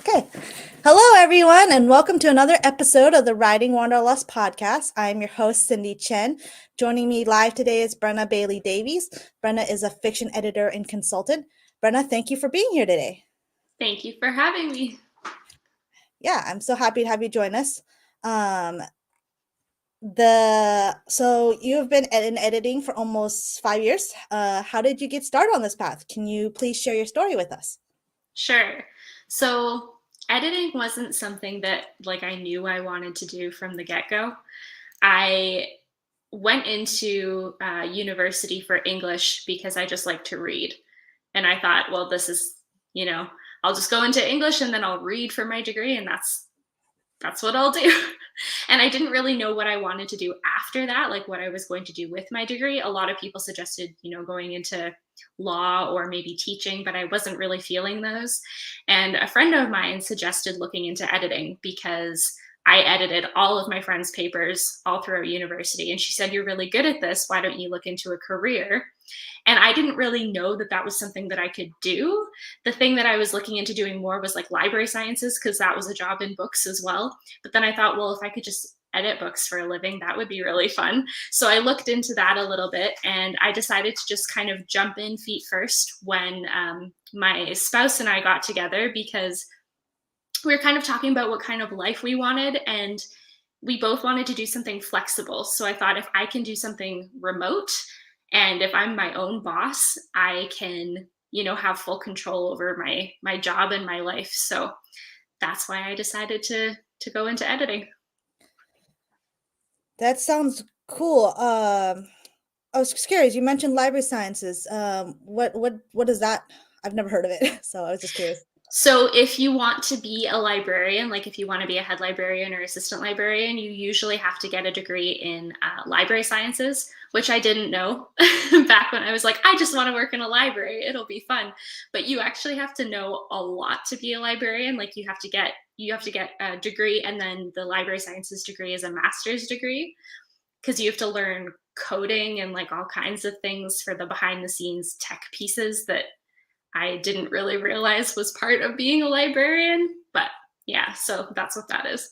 Okay. Hello, everyone, and welcome to another episode of the Writing Wanderlust Podcast. I'm your host, Cindy Chen. Joining me live today is Brenna Bailey-Davies. Brenna is a fiction editor and consultant. Brenna, thank you for being here today. Thank you for having me. Yeah, I'm so happy to have you join us. So you've been in editing for almost 5 years. How did you get started on this path? Can you please share your story with us? Sure. So editing wasn't something that I knew I wanted to do from the get-go. I went into university for English because I just like to read. And I thought, well, this is, I'll just go into English and then I'll read for my degree, and that's what I'll do. And I didn't really know what I wanted to do after that, like what I was going to do with my degree. A lot of people suggested, going into law or maybe teaching, but I wasn't really feeling those. And a friend of mine suggested looking into editing because I edited all of my friends' papers all throughout university. And she said, "You're really good at this. Why don't you look into a career?" And I didn't really know that that was something that I could do. The thing that I was looking into doing more was like library sciences, because that was a job in books as well. But then I thought, well, if I could just edit books for a living, that would be really fun. So I looked into that a little bit, and I decided to just kind of jump in feet first when my spouse and I got together, because we were kind of talking about what kind of life we wanted, and we both wanted to do something flexible. So I thought, if I can do something remote, and if I'm my own boss, I can, have full control over my job and my life. So that's why I decided to go into editing. That sounds cool. I was curious. You mentioned library sciences. What is that? I've never heard of it, so I was just curious. So if you want to be a librarian, like if you want to be a head librarian or assistant librarian, you usually have to get a degree in library sciences, which I didn't know back when I was like, I just want to work in a library. It'll be fun. But you actually have to know a lot to be a librarian. Like you have to get a degree, and then the library sciences degree is a master's degree, because you have to learn coding and like all kinds of things for the behind the scenes tech pieces that I didn't really realize was part of being a librarian. But yeah, so that's what that is.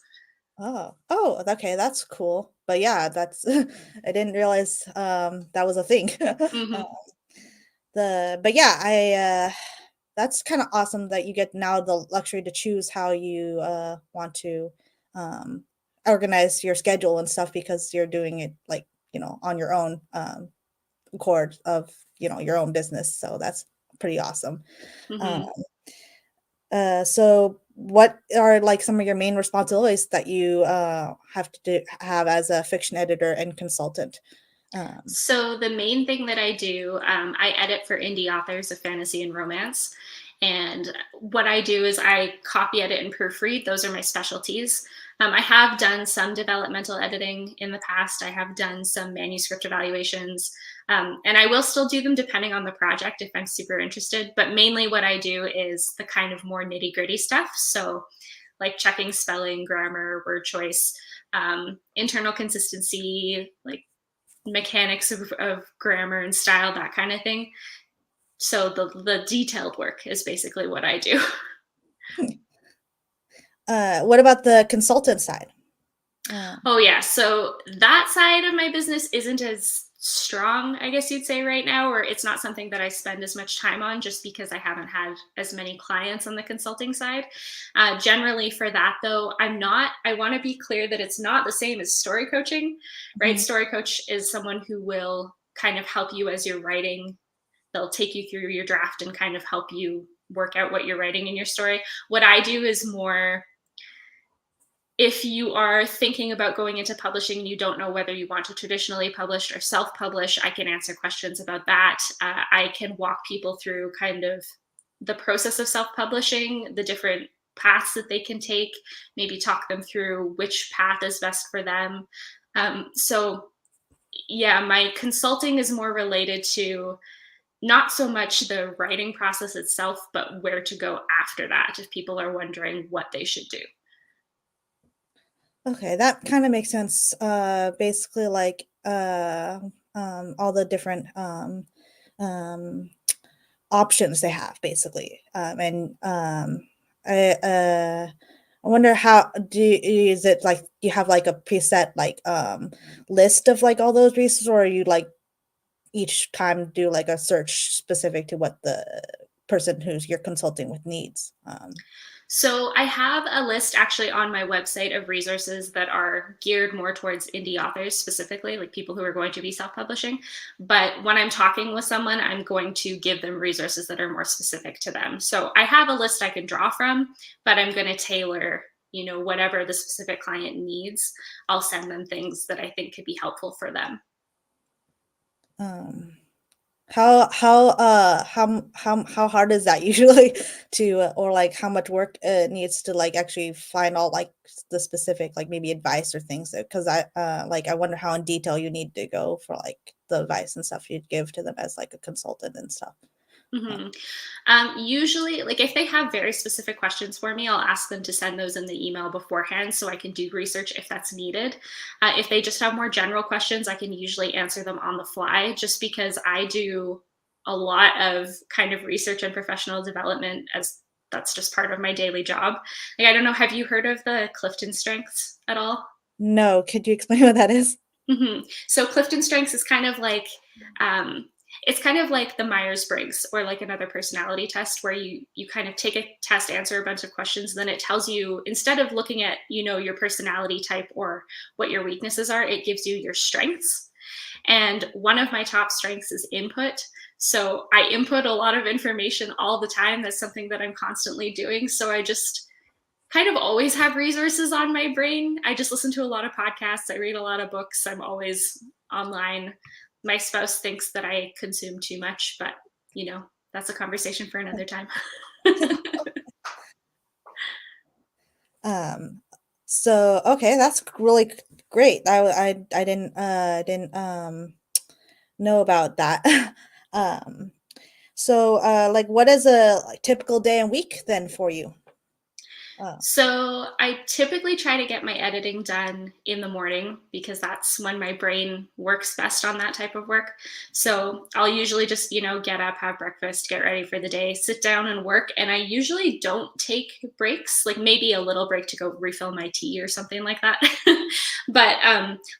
Oh, okay, that's cool. But yeah, that's I didn't realize that was a thing. Mm-hmm. But yeah, I that's kind of awesome that you get now the luxury to choose how you want to um organize your schedule and stuff, because you're doing it like, on your own accord of, your own business. So that's pretty awesome. Um Mm-hmm. so what are like some of your main responsibilities that you have as a fiction editor and consultant? Um, So the main thing that I do, I edit for indie authors of fantasy and romance. And what I do is I copy edit and proofread. Those are my specialties. I have done some developmental editing in the past. I have done some manuscript evaluations, and I will still do them depending on the project if I'm super interested. But mainly what I do is the kind of more nitty gritty stuff. So like checking spelling, grammar, word choice, internal consistency, like mechanics of grammar and style, that kind of thing. So the detailed work is basically what I do. what about the consultant side? Oh yeah, so that side of my business isn't as strong, I guess you'd say, right now, or it's not something that I spend as much time on, just because I haven't had as many clients on the consulting side. Generally for that though, I want to be clear that it's not the same as story coaching, right? Mhm. Story coach is someone who will kind of help you as you're writing. They'll take you through your draft and kind of help you work out what you're writing in your story. What I do is more, if you are thinking about going into publishing and you don't know whether you want to traditionally publish or self-publish, I can answer questions about that. I can walk people through kind of the process of self-publishing, the different paths that they can take, maybe talk them through which path is best for them. So yeah, my consulting is more related to not so much the writing process itself, but where to go after that if people are wondering what they should do. Okay, that kind of makes sense. Basically, like all the different um, options they have, basically, and I wonder how is it like you have like a preset like list of like all those resources, or you like each time do like a search specific to what the person who's you're consulting with needs? So I have a list actually on my website of resources that are geared more towards indie authors specifically, like people who are going to be self-publishing. But when I'm talking with someone, I'm going to give them resources that are more specific to them. So I have a list I can draw from, but I'm going to tailor, whatever the specific client needs. I'll send them things that I think could be helpful for them. Um, how hard is that usually to or like how much work it needs to like actually find all like the specific like maybe advice or things? Because I wonder how in detail you need to go for like the advice and stuff you'd give to them as like a consultant and stuff. hmm Usually, like if they have very specific questions for me, I'll ask them to send those in the email beforehand so I can do research if that's needed. If they just have more general questions, I can usually answer them on the fly just because I do a lot of kind of research and professional development as that's just part of my daily job. Like, I don't know, have you heard of the Clifton Strengths at all? No, could you explain what that is? So Clifton Strengths is kind of like um, it's kind of like the Myers-Briggs or like another personality test where you kind of take a test, answer a bunch of questions, and then it tells you instead of looking at your personality type or what your weaknesses are, it gives you your strengths. And one of my top strengths is input. So I input a lot of information all the time. That's something that I'm constantly doing. So I just kind of always have resources on my brain. I just listen to a lot of podcasts. I read a lot of books. I'm always online. My spouse thinks that I consume too much, but that's a conversation for another time. Um, so okay, that's really great. I didn't know about that. um, so like what is a like, typical day and week then for you? Uh, So I typically try to get my editing done in the morning because that's when my brain works best on that type of work. So I'll usually just, get up, have breakfast, get ready for the day, sit down and work. And I usually don't take breaks, like maybe a little break to go refill my tea or something like that. But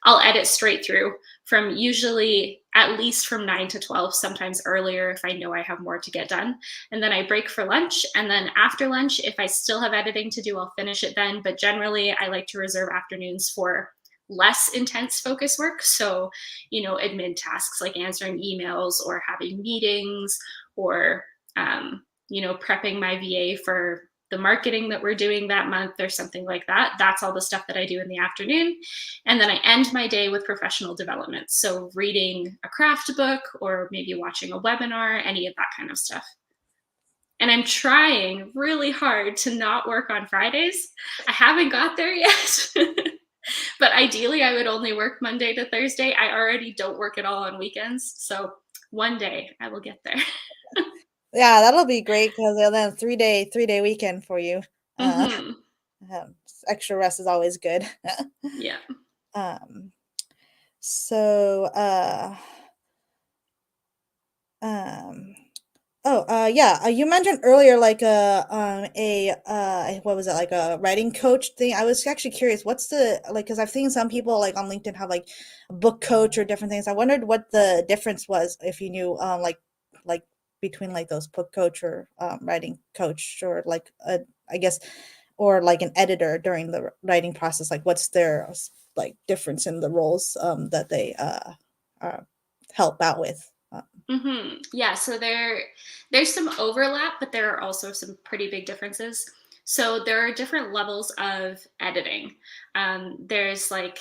I'll edit straight through from usually at least from 9 to 12, sometimes earlier if I know I have more to get done. And then I break for lunch. And then after lunch, if I still have editing to do, I'll finish it then. But generally, I like to reserve afternoons for less intense focus work. So, admin tasks like answering emails or having meetings or, prepping my VA for the marketing that we're doing that month or something like that. That's all the stuff that I do in the afternoon. And then I end my day with professional development. So reading a craft book or maybe watching a webinar, any of that kind of stuff. And I'm trying really hard to not work on Fridays. I haven't got there yet. But ideally, I would only work Monday to Thursday. I already don't work at all on weekends. So one day I will get there. yeah, that'll be great because then 3-day weekend for you. Uh, hmm extra rest is always good. Yeah. um, so um Oh, yeah. You mentioned earlier like what was it like a writing coach thing? I was actually curious. What's the like? Because I've seen some people like on LinkedIn have like a book coach or different things. I wondered what the difference was if you knew like between like those book coach or writing coach or like I guess or like an editor during the writing process. Like, what's their like difference in the roles that they uh help out with? Yeah, so there's some overlap, but there are also some pretty big differences. So there are different levels of editing. There's like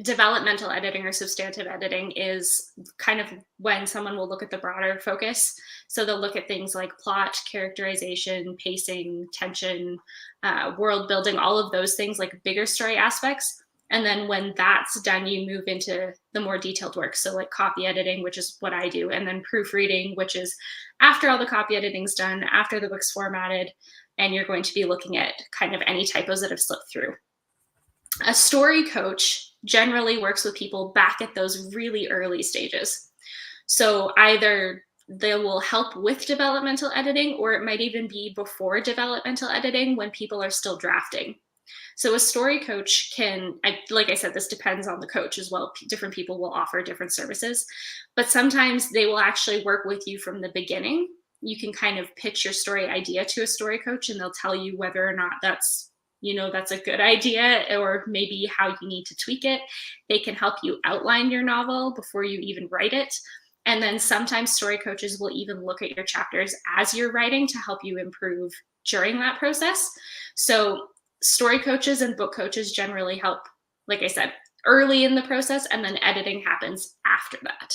developmental editing or substantive editing is kind of when someone will look at the broader focus. So they'll look at things like plot, characterization, pacing, tension, world building, all of those things, like bigger story aspects. And then when that's done, you move into the more detailed work. So, like copy editing, which is what I do, and then proofreading, which is after all the copy editing's done, after the book's formatted, and you're going to be looking at kind of any typos that have slipped through. A story coach generally works with people back at those really early stages. So either they will help with developmental editing, or it might even be before developmental editing when people are still drafting. So a story coach can, like I said, this depends on the coach as well. Different people will offer different services, but sometimes they will actually work with you from the beginning. You can kind of pitch your story idea to a story coach, and they'll tell you whether or not that's a good idea, or maybe how you need to tweak it. They can help you outline your novel before you even write it. And then sometimes story coaches will even look at your chapters as you're writing to help you improve during that process. So story coaches and book coaches generally help, like I said, early in the process, and then editing happens after that.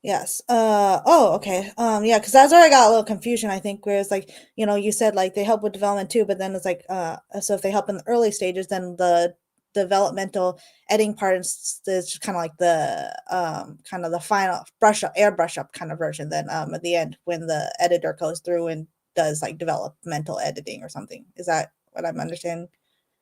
Yes. Oh, okay. Yeah, because that's where I got a little confusion, I think, where it's like, you said like they help with development too, but then it's like, so if they help in the early stages, then the developmental editing part is just kind of like the kind of the final airbrush up kind of version. Then at the end when the editor goes through and does like developmental editing or something. Is that what I'm understanding?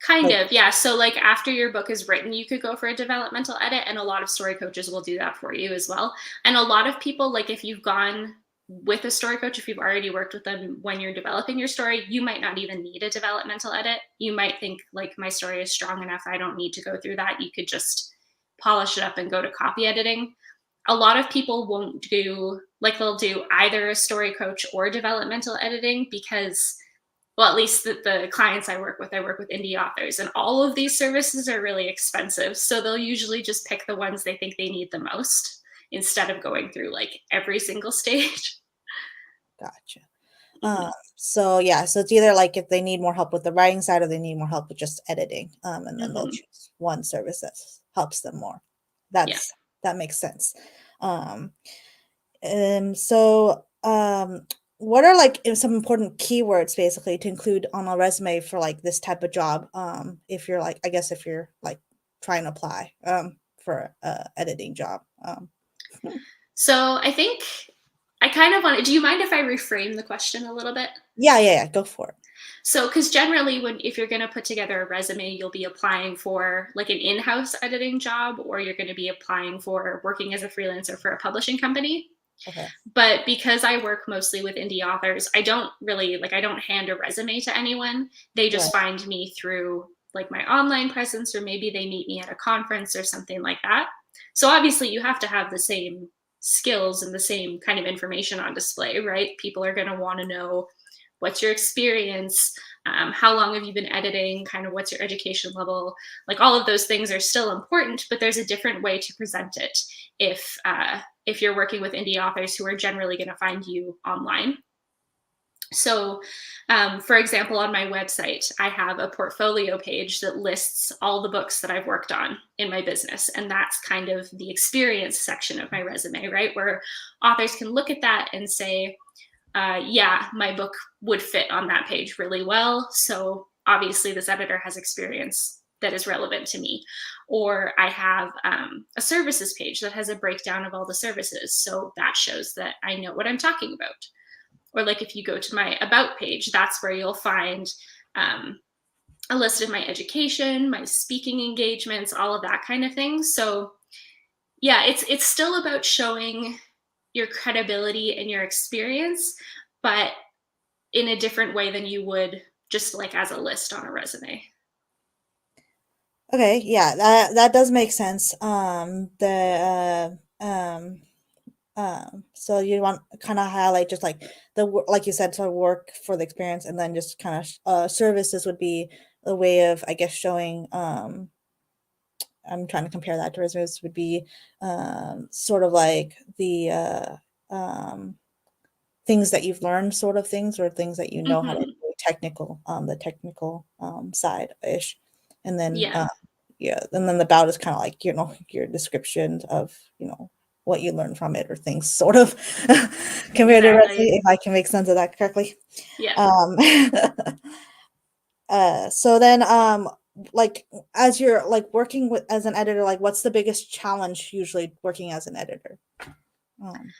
Kind Like, of, yeah. So, like, after your book is written, you could go for a developmental edit, and a lot of story coaches will do that for you as well. And a lot of people, like, if you've gone with a story coach, if you've already worked with them when you're developing your story, you might not even need a developmental edit. You might think, like, my story is strong enough, I don't need to go through that. You could just polish it up and go to copy editing. A lot of people won't do, like, they'll do either a story coach or developmental editing because, well, at least the clients I work with indie authors, and all of these services are really expensive. So they'll usually just pick the ones they think they need the most instead of going through like every single stage. gotcha. Mhm. So yeah, so it's either like if they need more help with the writing side or they need more help with just editing. And then they'll Mhm. choose one service that helps them more. Yeah. That makes sense. Um, so what are like some important keywords basically to include on a resume for like this type of job? If you're like, I guess if you're like trying to apply for a editing job. So I think I kind of want to, do you mind if I reframe the question a little bit? Yeah, go for it. So, because generally, if you're going to put together a resume, you'll be applying for like an in-house editing job, or you're going to be applying for working as a freelancer for a publishing company. Okay. But because I work mostly with indie authors, I don't really I don't hand a resume to anyone. They Right. just find me through like my online presence, or maybe they meet me at a conference or something like that. So obviously you have to have the same skills and the same kind of information on display, right? People are going to want to know what's your experience, how long have you been editing, kind of what's your education level. Like all of those things are still important, but there's a different way to present it if you're working with indie authors who are generally going to find you online. So, for example, on my website, I have a portfolio page that lists all the books that I've worked on in my business. And that's kind of the experience section of my resume, right? Where authors can look at that and say, yeah, my book would fit on that page really well. So obviously, this editor has experience that is relevant to me. Or I have a services page that has a breakdown of all the services. So that shows that I know what I'm talking about. Or like if you go to my about page, that's where you'll find a list of my education, my speaking engagements, all of that kind of thing. So yeah, it's still about showing your credibility and your experience, but in a different way than you would just like as a list on a resume. Okay, yeah, that does make sense. So you want kind of highlight just like like you said, sort of work for the experience, and then just kind of services would be a way of, I guess, showing. I'm trying to compare that to resumes would be sort of like the things that you've learned, sort of things, or things that you know how to Hmm. do technical, the technical side ish, and then Yeah, yeah, and then the bout is kind of like your description of what you learned from it or things sort of compared to exactly. resume, if I can make sense of that correctly. Yeah. Um, so then like as you're like working with as an editor, like what's the biggest challenge usually working as an editor? Um,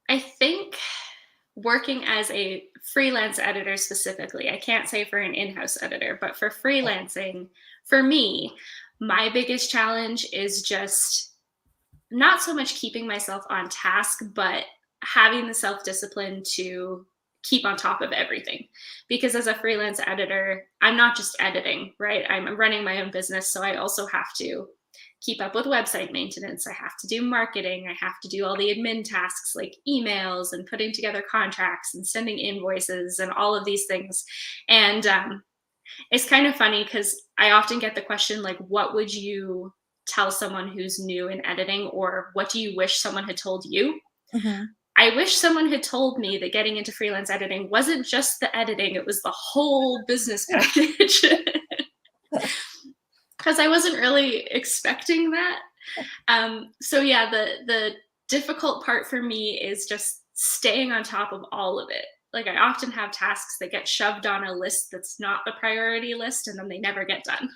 I think working as a freelance editor specifically, I can't say for an in house editor, but for freelancing, for me, my biggest challenge is just not so much keeping myself on task, but having the self-discipline to keep on top of everything. Because as a freelance editor, I'm not just editing, right? I'm running my own business. So I also have to keep up with website maintenance. I have to do marketing. I have to do all the admin tasks like emails and putting together contracts and sending invoices and all of these things. And it's kind of funny because I often get the question, like, what would you tell someone who's new in editing, or what do you wish someone had told you? Mhm. I wish someone had told me that getting into freelance editing wasn't just the editing, it was the whole business package. Because I wasn't really expecting that. So yeah, the difficult part for me is just staying on top of all of it. Like, I often have tasks that get shoved on a list that's not the priority list, and then they never get done.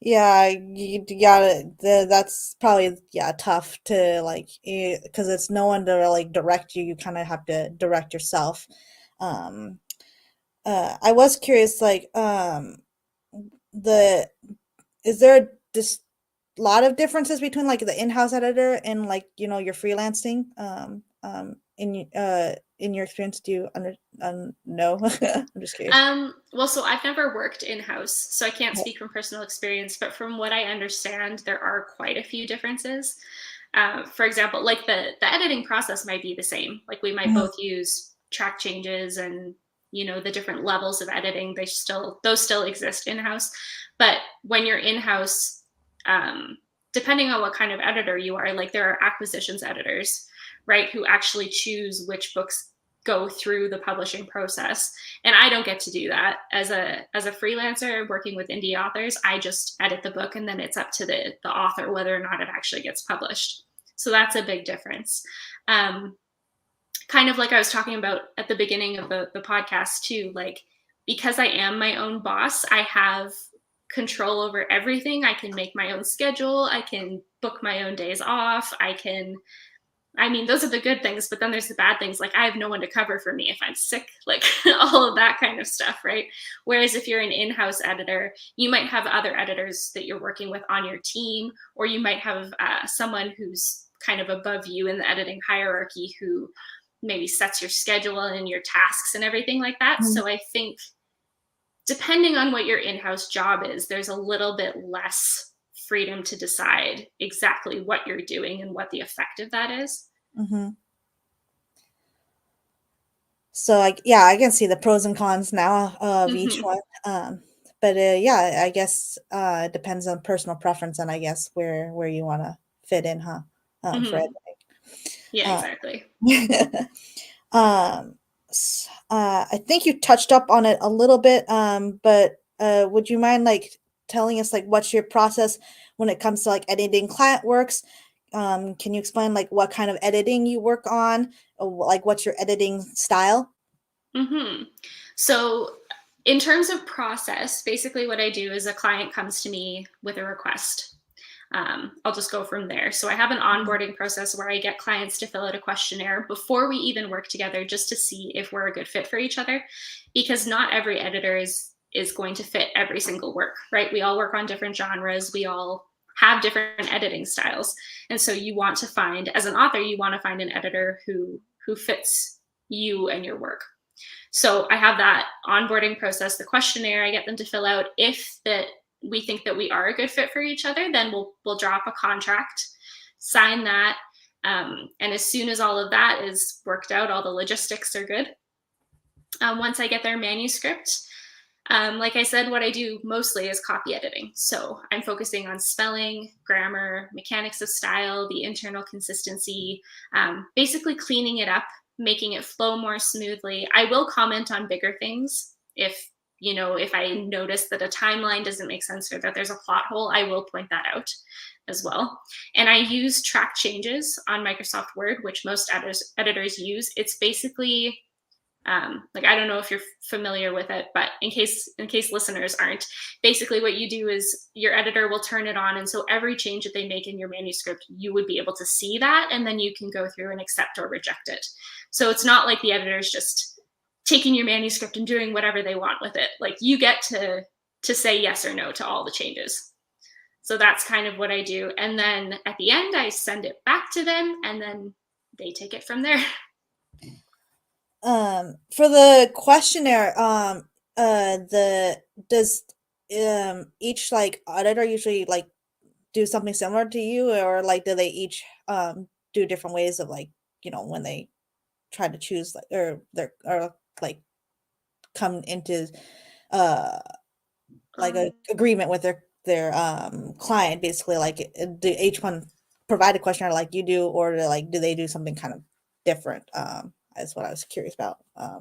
Yeah, you gotta that's probably, yeah, tough to, like, because it's no one to, like, direct you, you kinda have to direct yourself. Um, I was curious, like, the is there a lot of differences between, like, the in-house editor and, like, your freelancing? In your experience, do you know? I'm just curious. Well, so I've never worked in-house, so I can't speak from personal experience, but from what I understand, there are quite a few differences. For example, like the editing process might be the same. Like, we might Mhm, both use track changes and the different levels of editing. Those still exist in-house. But when you're in-house, depending on what kind of editor you are, like, there are acquisitions editors, right, who actually choose which books go through the publishing process, and I don't get to do that. As a freelancer working with indie authors, I just edit the book, and then it's up to the author whether or not it actually gets published. So that's a big difference. um, Kind of like I was talking about at the beginning of the podcast too, like, because I am my own boss, I have control over everything. I can make my own schedule, I can book my own days off, I mean, those are the good things, but then there's the bad things. Like, I have no one to cover for me if I'm sick, like all of that kind of stuff, right? Whereas if you're an in-house editor, you might have other editors that you're working with on your team, or you might have someone who's kind of above you in the editing hierarchy who maybe sets your schedule and your tasks and everything like that. mhm, So I think depending on what your in-house job is, there's a little bit less freedom to decide exactly what you're doing and what the effect of that is. mhm. So, like, yeah, I can see the pros and cons now of each Mhm. one. But yeah, I guess it depends on personal preference and I guess where you want to fit in, huh? For Mhm. Yeah, editing. exactly. Um, I think you touched up on it a little bit, but would you mind, like, telling us, like, what's your process when it comes to, like, editing client works? Can you explain, like, what kind of editing you work on? Like, what's your editing style? Mhm. So, in terms of process, basically what I do is a client comes to me with a request. I'll just go from there. So I have an Mhm, onboarding process where I get clients to fill out a questionnaire before we even work together, just to see if we're a good fit for each other, because not every editor is going to fit every single work, right? We all work on different genres. We all have different editing styles. And so you want to find, as an author, you want to find an editor who fits you and your work. So I have that onboarding process, the questionnaire I get them to fill out. If that we think that we are a good fit for each other, then we'll drop a contract, sign that, and as soon as all of that is worked out, all the logistics are good. Once I get their manuscript, like I said, what I do mostly is copy editing. So I'm focusing on spelling, grammar, mechanics of style, the internal consistency, basically cleaning it up, making it flow more smoothly. I will comment on bigger things if I notice that a timeline doesn't make sense or that there's a plot hole, I will point that out as well. And I use track changes on Microsoft Word, which most editors use. It's basically like, I don't know if you're familiar with it, but in case listeners aren't, basically what you do is your editor will turn it on, and so every change that they make in your manuscript, you would be able to see that, and then you can go through and accept or reject it. So it's not like the editor's just taking your manuscript and doing whatever they want with it. Like, you get to say yes or no to all the changes. So that's kind of what I do. And then at the end, I send it back to them, and then they take it from there. For the questionnaire, the does each like auditor usually like do something similar to you, or like do they each do different ways of like, when they try to choose like or like come into uh like a Um, agreement with their client, basically, like do each one provide a questionnaire like you do, or do they do something kind of different? Is what I was curious about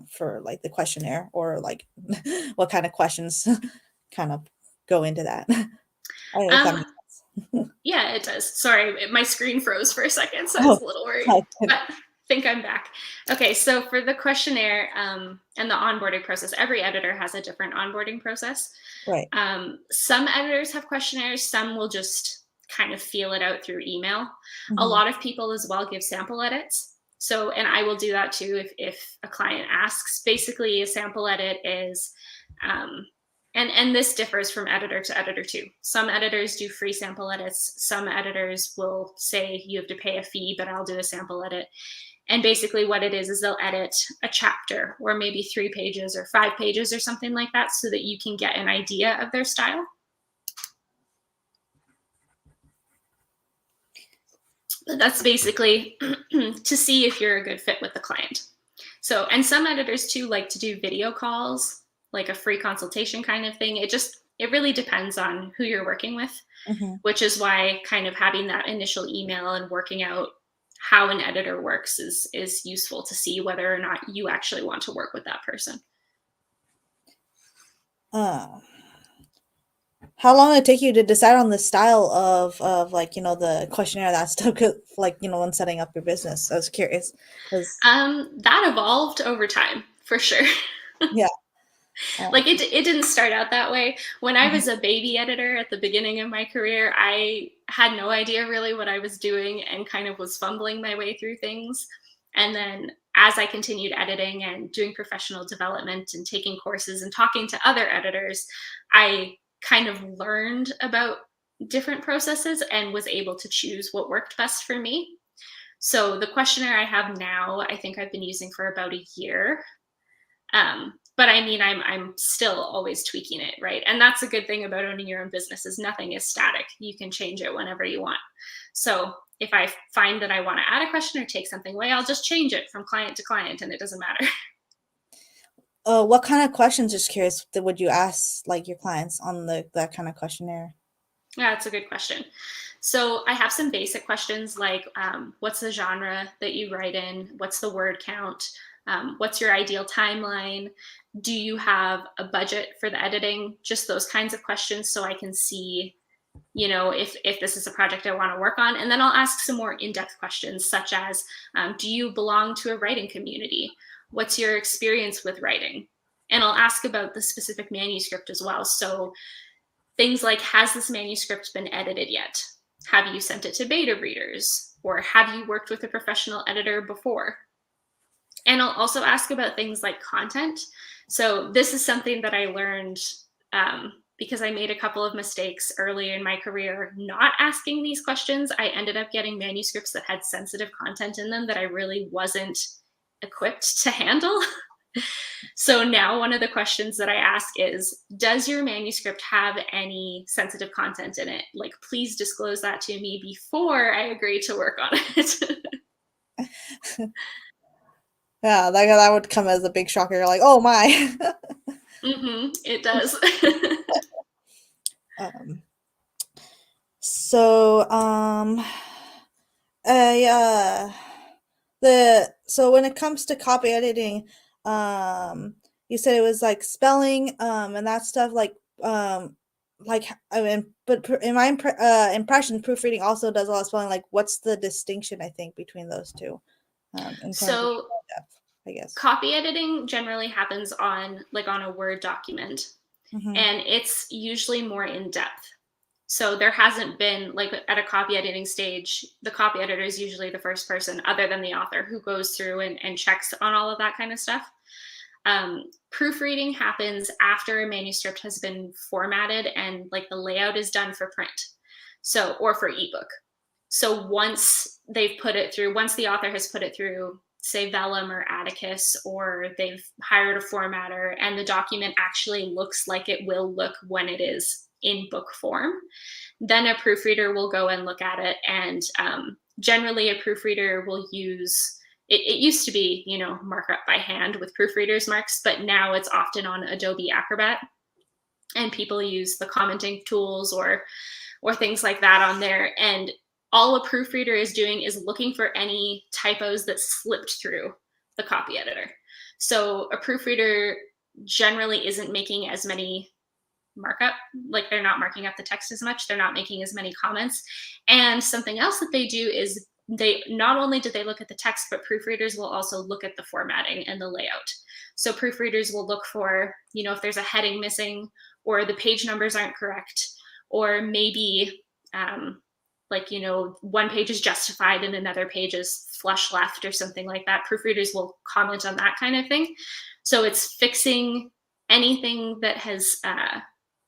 for like the questionnaire, or like what kind of questions kind of go into that. I don't know if that um, makes sense. yeah, it does. Sorry, my screen froze for a second, so I was Oh, a little worried. hi. But I think I'm back. Okay, so for the questionnaire and the onboarding process, every editor has a different onboarding process. Right. Some editors have questionnaires, some will just kind of feel it out through email. A Hmm. lot of people as well give sample edits. So, and I will do that too if a client asks. Basically, a sample edit is, um, and this differs from editor to editor too. Some editors do free sample edits. Some editors will say you have to pay a fee, but I'll do a sample edit. And basically, what it is they'll edit a chapter or maybe 3 pages or 5 pages or something like that so that you can get an idea of their style. But that's basically to see if you're a good fit with the client. So, and some editors too like to do video calls, like a free consultation kind of thing. It really depends on who you're working with, Hmm. which is why kind of having that initial email and working out how an editor works is useful to see whether or not you actually want to work with that person. Uh, how long did it take you to decide on the style of like, the questionnaire, that stuff, like, when setting up your business? I was curious because That evolved over time for sure. yeah. Like it didn't start out that way. When I Mhm. was a baby editor at the beginning of my career, I had no idea really what I was doing and kind of was fumbling my way through things. And then as I continued editing and doing professional development and taking courses and talking to other editors, I kind of learned about different processes and was able to choose what worked best for me. So the questionnaire I have now, I think I've been using for about a year. But I mean, I'm still always tweaking it, right? And that's a good thing about owning your own business is nothing is static. You can change it whenever you want. So if I find that I want to add a question or take something away, I'll just change it from client to client, and it doesn't matter. What kind of questions, just curious, that would you ask like your clients on that kind of questionnaire? Yeah, that's a good question. So I have some basic questions like what's the genre that you write in? What's the word count? What's your ideal timeline? Do you have a budget for the editing? Just those kinds of questions so I can see, if this is a project I want to work on. And then I'll ask some more in-depth questions such as, do you belong to a writing community? What's your experience with writing? And I'll ask about the specific manuscript as well. So things like, has this manuscript been edited yet? Have you sent it to beta readers? Or have you worked with a professional editor before? And I'll also ask about things like content. So this is something that I learned because I made a couple of mistakes early in my career not asking these questions. I ended up getting manuscripts that had sensitive content in them that I really wasn't equipped to handle. So now one of the questions that I ask is, does your manuscript have any sensitive content in it? Like, please disclose that to me before I agree to work on it. Yeah, that would come as a big shocker. You're like, oh my. It does. um, so yeah, so when it comes to copy editing, um, you said it was like spelling, and that stuff, like I mean, but in my impression, proofreading also does a lot of spelling. Like, what's the distinction, I think, between those two, in terms of So depth, I guess. copy editing generally happens on a Word document, Hmm. and it's usually more in depth. So there hasn't been like at a copy editing stage, the copy editor is usually the first person other than the author who goes through and checks on all of that kind of stuff. Proofreading happens after a manuscript has been formatted and like the layout is done for print. So, or for ebook. So once they've put it through, once the author has put it through, say Vellum or Atticus, or they've hired a formatter and the document actually looks like it will look when it is in book form, then a proofreader will go and look at it. And generally a proofreader will use, it used to be, markup by hand with proofreaders marks, but now it's often on Adobe Acrobat, and people use the commenting tools or things like that on there. And all a proofreader is doing is looking for any typos that slipped through the copy editor. So a proofreader generally isn't making as many markup, like they're not marking up the text as much, they're not making as many comments. And something else that they do is they not only do they look at the text, but proofreaders will also look at the formatting and the layout. So proofreaders will look for, if there's a heading missing, or the page numbers aren't correct, or maybe one page is justified and another page is flush left or something like that. Proofreaders will comment on that kind of thing. So it's fixing anything that has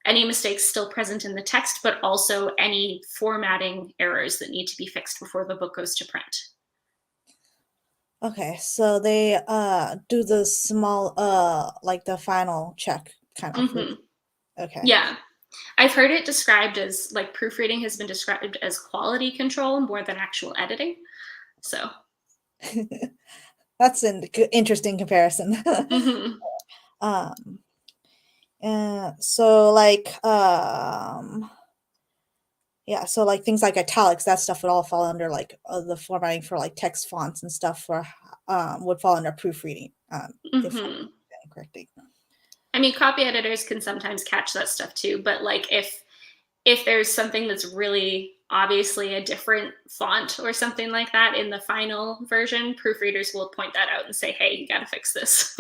any mistakes still present in the text, but also any formatting errors that need to be fixed before the book goes to print. Okay, so they do the small like the final check kind of. Mm-hmm. Okay. Yeah. I've heard it described as, like, proofreading has been described as quality control more than actual editing. So that's an interesting comparison. mm-hmm. So like yeah, so like things like italics, that stuff would all fall under like the formatting for like text fonts and stuff for would fall under proofreading. If I'm Mm-hmm. correctly. I mean, copy editors can sometimes catch that stuff too, but like if there's something that's really obviously a different font or something like that in the final version, proofreaders will point that out and say, hey, you got to fix this.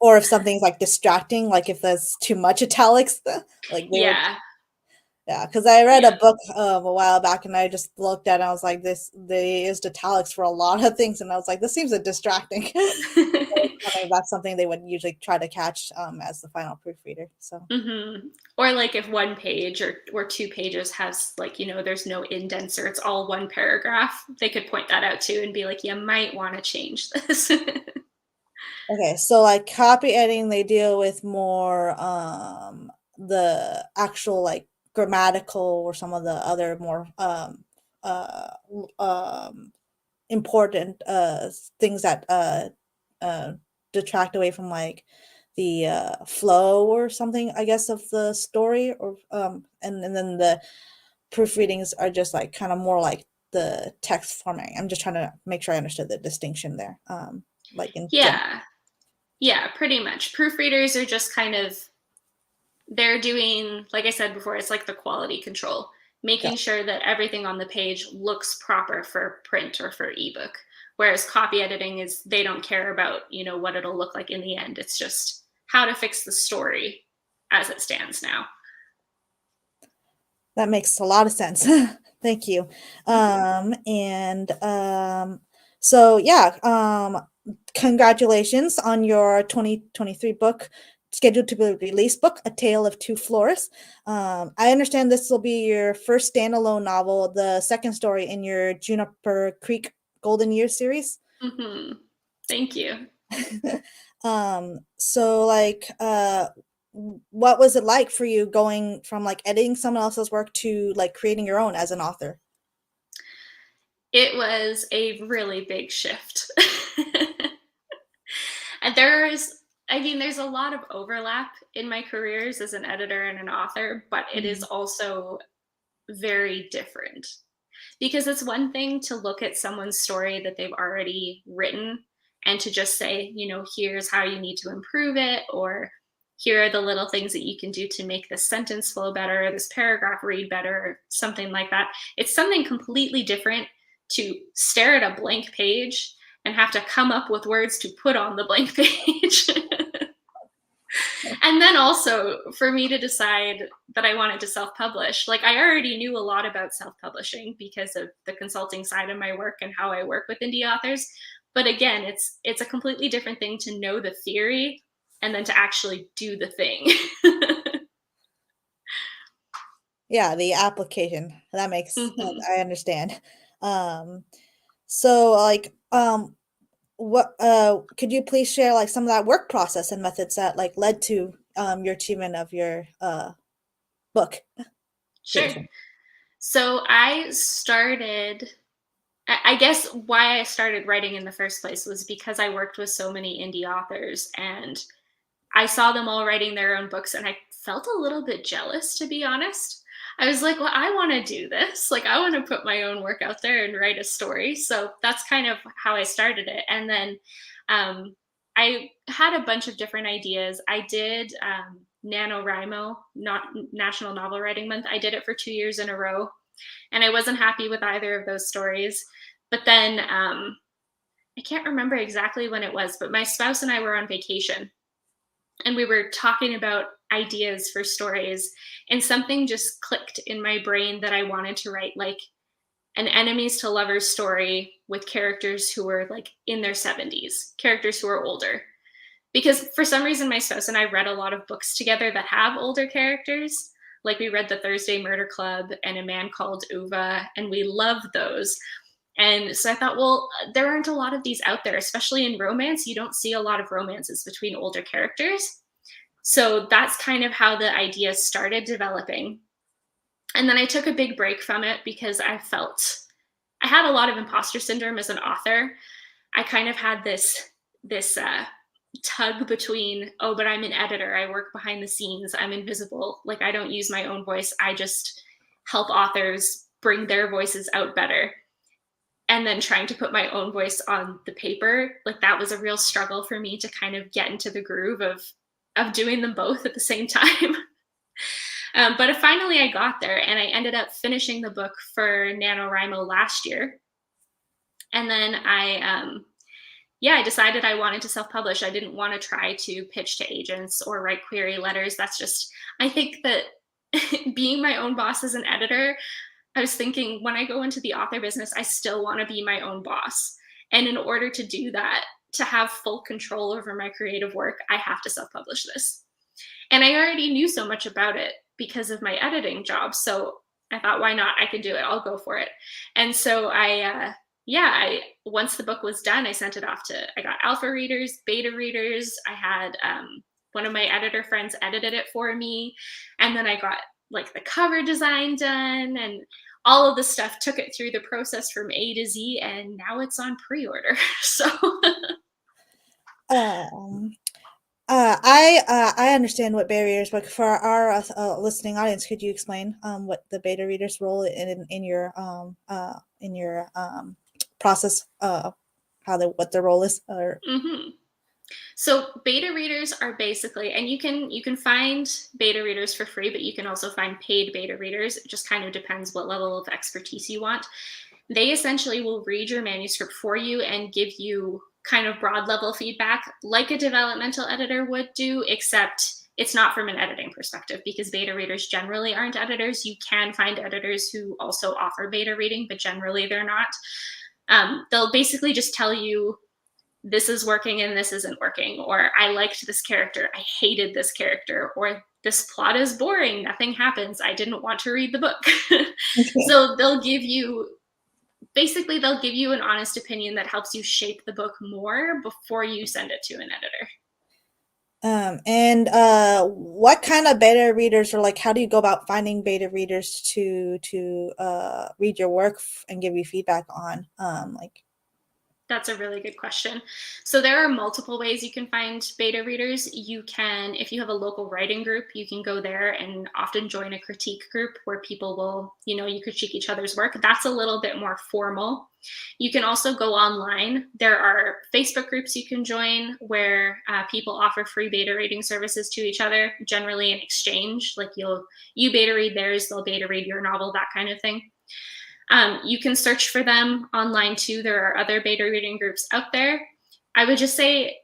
Or if something's like distracting, like if there's too much italics, like they would. Yeah, because I read a book a while back and I just looked at it and I was like, they used italics for a lot of things. And I was like, this seems a distracting. That's something they would usually try to catch as the final proofreader. So, mm-hmm. Or like if one page or 2 pages has like, there's no indents or it's all one paragraph, they could point that out too and be like, you might want to change this. Okay, so like copy editing, they deal with more the actual like grammatical or some of the other more uh, important things that detract away from like the flow or something, I guess, of the story, or and then the proofreadings are just like kind of more like the text formatting. I'm just trying to make sure I understood the distinction there. Like in general. Yeah, pretty much. Proofreaders are just kind of, they're doing, like I said before, it's like the quality control, making sure that everything on the page looks proper for print or for ebook. Whereas copy editing is, they don't care about, what it'll look like in the end. It's just how to fix the story as it stands now. That makes a lot of sense. Thank you. So yeah, congratulations on your 2023 book, scheduled to be released book, A Tale of Two Floors. I understand this will be your first standalone novel, the second story in your Juniper Creek Golden Years series. Mm-hmm. Thank you. So like, what was it like for you going from like editing someone else's work to like creating your own as an author? It was a really big shift. And there's a lot of overlap in my careers as an editor and an author, but it is also very different. Because it's one thing to look at someone's story that they've already written and to just say, here's how you need to improve it, or here are the little things that you can do to make this sentence flow better, or this paragraph read better, or something like that. It's something completely different to stare at a blank page and have to come up with words to put on the blank page. And then also for me to decide that I wanted to self-publish. Like, I already knew a lot about self-publishing because of the consulting side of my work and how I work with indie authors. But again, it's a completely different thing to know the theory and then to actually do the thing. Yeah, the application. That makes Hmm. I understand. Um, so like what could you please share like some of that work process and methods that like led to your achievement of your book Sure. creation? So I guess why I started writing in the first place was because I worked with so many indie authors and I saw them all writing their own books and I felt a little bit jealous, to be honest. I was like, well, I want to do this. Like, I want to put my own work out there and write a story. So that's kind of how I started it. And then um, I had a bunch of different ideas. I did NaNoWriMo, not National Novel Writing Month. I did it for 2 years in a row. And I wasn't happy with either of those stories. But then I can't remember exactly when it was, but my spouse and I were on vacation and we were talking about ideas for stories and something just clicked in my brain that I wanted to write like an enemies to lovers story with characters who were like in their 70s, characters who are older. Because for some reason my spouse and I read a lot of books together that have older characters. Like we read The Thursday Murder Club and A Man Called Uva, and we loved those. And so I thought, well, there aren't a lot of these out there, especially in romance. You don't see a lot of romances between older characters. So that's kind of how the idea started developing. And then I took a big break from it because I had a lot of imposter syndrome as an author. I kind of had this tug between, oh, but I'm an editor. I work behind the scenes. I'm invisible. Like I don't use my own voice. I just help authors bring their voices out better. And then trying to put my own voice on the paper, like that was a real struggle for me to kind of get into the groove of doing them both at the same time. But finally, I got there, and I ended up finishing the book for NaNoWriMo last year. And then I decided I wanted to self-publish. I didn't want to try to pitch to agents or write query letters. That's just, I think that being my own boss as an editor, I was thinking when I go into the author business, I still want to be my own boss. And in order to do that, to have full control over my creative work, I have to self-publish this. And I already knew so much about it because of my editing job. So I thought, why not? I can do it. I'll go for it. And so I once the book was done, I sent it off I got alpha readers, beta readers. I had one of my editor friends edited it for me. And then I got like the cover design done and all of the stuff, took it through the process from A to Z. And now it's on pre-order. So Um, I understand what barriers, but for our listening audience, could you explain what the beta reader's role in your process, how what their role is? Or mhm. So beta readers are basically, and you can find beta readers for free, but you can also find paid beta readers. It just kind of depends what level of expertise you want. They essentially will read your manuscript for you and give you kind of broad level feedback like a developmental editor would do, except it's not from an editing perspective because beta readers generally aren't editors. You can find editors who also offer beta reading, but generally they're not. They'll basically just tell you this is working and this isn't working, or I liked this character, I hated this character, or this plot is boring, nothing happens, I didn't want to read the book. okay. So they'll give you an honest opinion that helps you shape the book more before you send it to an editor. And what kind of beta readers, or like how do you go about finding beta readers to read your work and give you feedback on like That's a really good question. So there are multiple ways you can find beta readers. You can, if you have a local writing group, you can go there and often join a critique group where people will, you critique each other's work. That's a little bit more formal. You can also go online. There are Facebook groups you can join where people offer free beta reading services to each other, generally in exchange. Like you beta read theirs, they'll beta read your novel, that kind of thing. You can search for them online too. There are other beta reading groups out there. I would just say